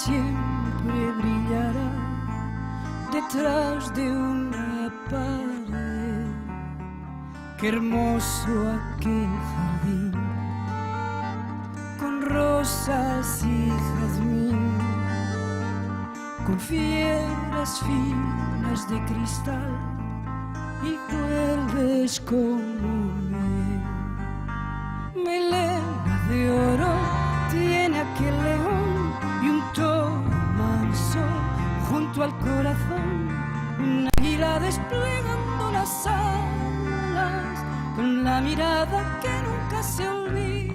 siempre brillará detrás de una pared. Qué hermoso aquel jardín con rosas y jazmín, con fieras finas de cristal y vuelves como melena de oro tiene aquel león y un toro manso junto al corazón, un águila desplegando las alas con la mirada que nunca se olvidará.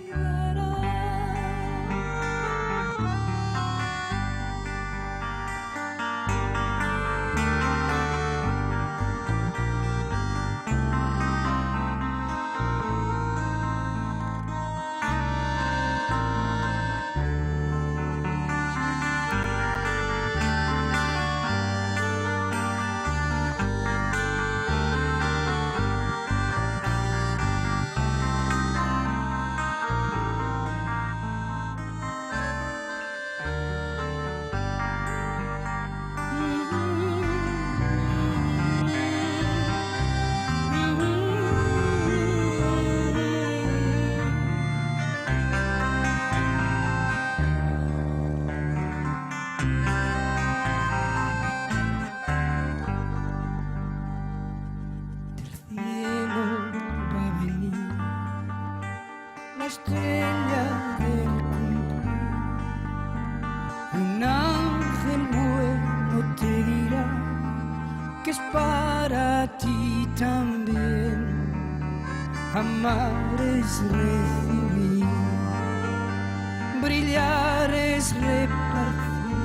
Estrella del cumplir, un ángel bueno te dirá que es para ti también. Amar es recibir, brillar es repartir.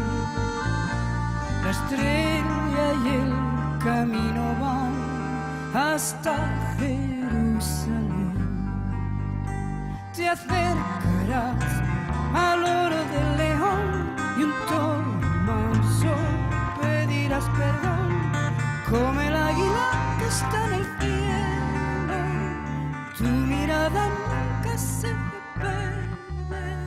La estrella y el camino van hasta Jerusalén. Te acercarás al oro del león y un toro manso pedirás perdón, como el águila que está en el cielo, tu mirada nunca se pierde.